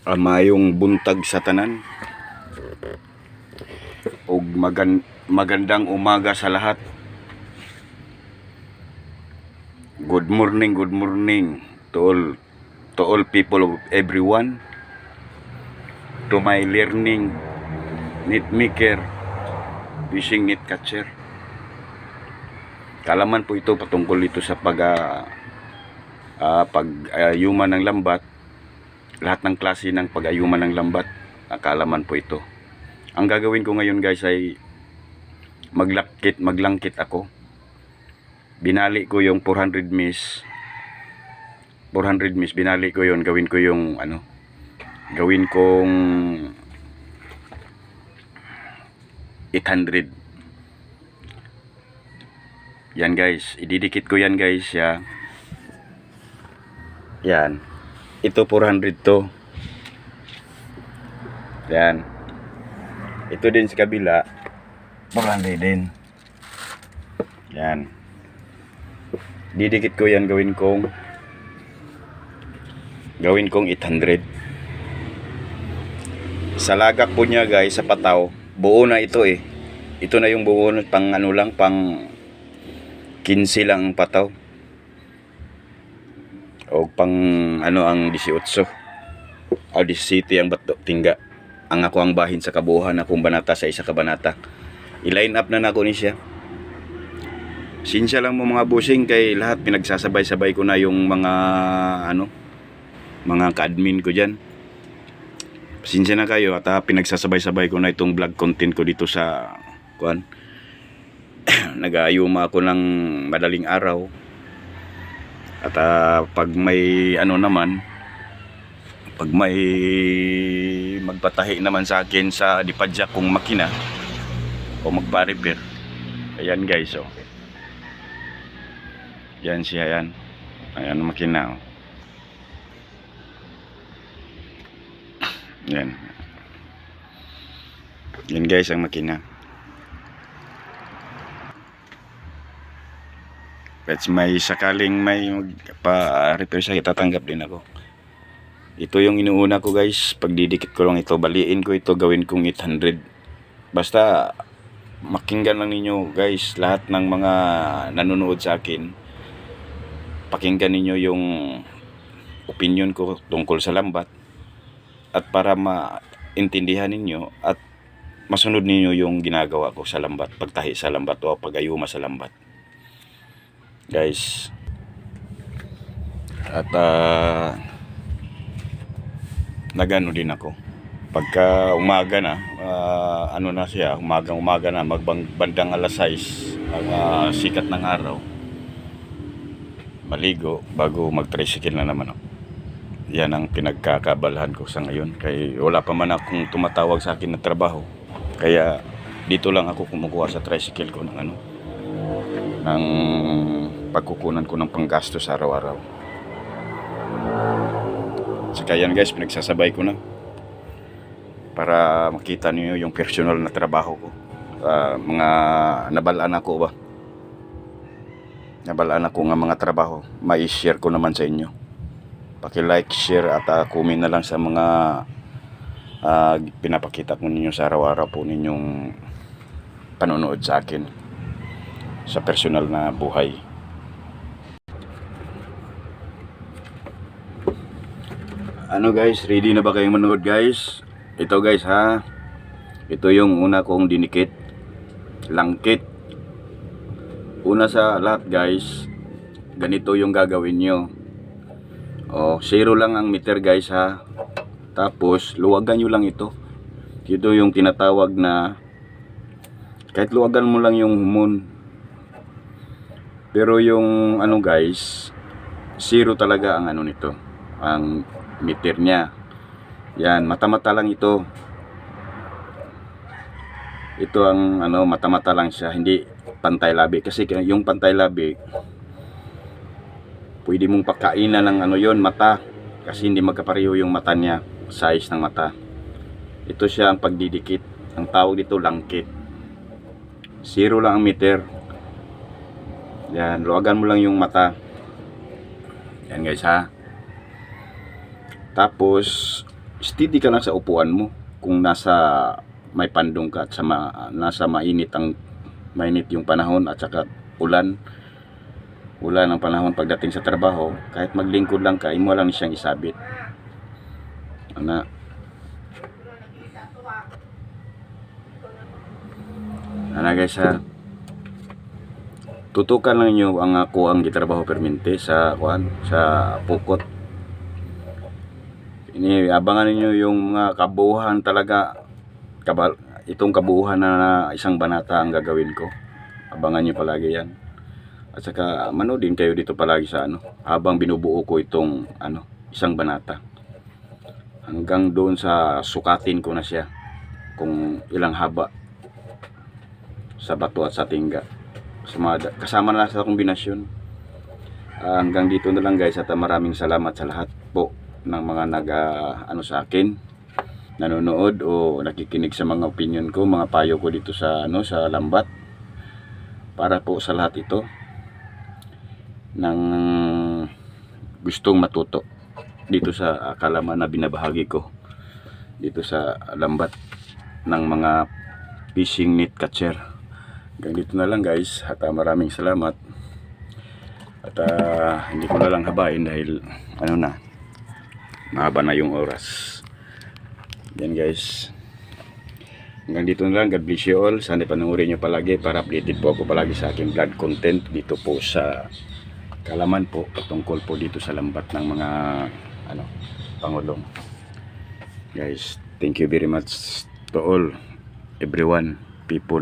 Mayong buntag sa tanan ug magandang umaga sa lahat. Good morning to all people of everyone, to my learning net maker fishing net catcher. Kalaman po ito patungkol ito sa pag-ayuman ng lambat. Lahat ng klase ng pag-ayuman ng lambat, kalaman po ito. Ang gagawin ko ngayon guys ay maglangkit ako. Binali ko yung 400 miss, binali ko yon, gawin kong 800. Yan guys, ididikit ko yan guys ya. Yan. Ito 400 to. Yan. Ito din sa kabila 400 din. Yan. Didikit ko yan, gawin kong 800. Sa lagak po niya guys, sa pataw, buo na ito eh. Ito na yung buo, pang pang 15 lang ang pataw. O pang ang 18 o 17 ang bato tingga. Ang ako ang bahin sa kabuuhan akong banata sa isa ka banata. I-line up na nako ni siya. Sinsya lang mo mga busing, kay lahat pinagsasabay-sabay ko na yung mga mga ka-admin ko diyan. Sinsya na kayo at pinagsasabay-sabay ko na itong vlog content ko dito sa kuan. Nag-aayuma ako ng madaling araw. At pag may pag may magpatahi naman sa akin sa dipadyak kong makina o magpa-repair, ayan guys, oh. Yan siya, yan. Ayan ang makina, oh. Yan. Yan guys ang makina. Kahit may sakaling may magpa-repair siya, itatanggap din ako. Ito yung inuuna ko guys, pagdidikit ko lang ito, baliin ko ito, gawin kong 800. Basta makinggan lang ninyo guys, lahat ng mga nanonood sa akin, pakinggan ninyo yung opinion ko tungkol sa lambat, at para maintindihan ninyo at masunod ninyo yung ginagawa ko sa lambat, pagtahi sa lambat o pag-ayuma sa lambat guys. At nagano din ako pagka umaga na, na siya, umaga na, bandang alas 6 ang sikat ng araw, maligo bago mag-tricycle na naman ako. Yan ang pinagkakabalahan ko sa ngayon, kaya wala pa man akong tumatawag sa akin na trabaho, kaya dito lang ako kumukuha sa tricycle ko ng ng pagkukunan ko ng panggastos araw-araw. Saka yan guys, pinagsasabay ko na para makita niyo yung personal na trabaho ko. Mga nabalaan ako nga mga trabaho, mai-share ko naman sa inyo. Paki-like, share at comment na lang sa mga pinapakita ko ninyo sa araw-araw po ninyong panonood sa akin sa personal na buhay. Guys, ready na ba kayong manood guys? Ito guys ha, ito yung una kong dinikit, langkit. Una sa lahat guys, ganito yung gagawin nyo. Zero lang ang meter guys ha. Tapos luwagan nyo lang ito. Ito yung tinatawag na, kahit luwagan mo lang yung humon, pero yung guys, zero talaga ang nito, ang meter niya. Yan, mata-mata lang ito. Ito ang mata-mata lang siya, hindi pantay labi. Kasi yung pantay labi, pwede mong pagkainan ng yon, mata. Kasi hindi magkapareho yung mata niya, size ng mata. Ito siya ang pagdidikit. Ang tawag dito langkit. Zero lang ang meter. Yan, luwagan mo lang yung mata. Yan guys ha. Tapos steady ka lang sa upuan mo. Kung nasa may pandong ka at nasa mainit yung panahon at saka ulan ang panahon pagdating sa trabaho, kahit maglingkod lang ka, imo lang siyang isabit. Ana, guys ha, tutukan lang nyo ang ako ang gitrabaho permente sa pukot. Ini abangan niyo yung mga kabuuhan talaga, itong kabuuhan na isang banata ang gagawin ko. Abangan niyo palagi yan. At saka manoodin kayo dito palagi sa habang binubuo ko itong isang banata. Hanggang doon sa sukatin ko na siya kung ilang haba sa bato at sa tingga. Kasama na sa kombinasyon. Hanggang dito na lang guys, at maraming salamat sa lahat po ng mga sa akin, nanonood o nakikinig sa mga opinion ko, mga payo ko dito sa sa lambat. Para po sa lahat ito ng gustong matuto dito sa kalaman na binabahagi ko dito sa lambat ng mga fishing net catcher. Hanggang dito na lang guys, at maraming salamat. At hindi ko na lang habain dahil mahaba na yung oras. Yan guys, hanggang dito na lang. God bless you all. Sana panoorin nyo palagi para updated po ako palagi sa aking vlog content dito po sa Kalaman po, patungkol po dito sa lambat ng mga pangulong. Guys, thank you very much to all, everyone, people.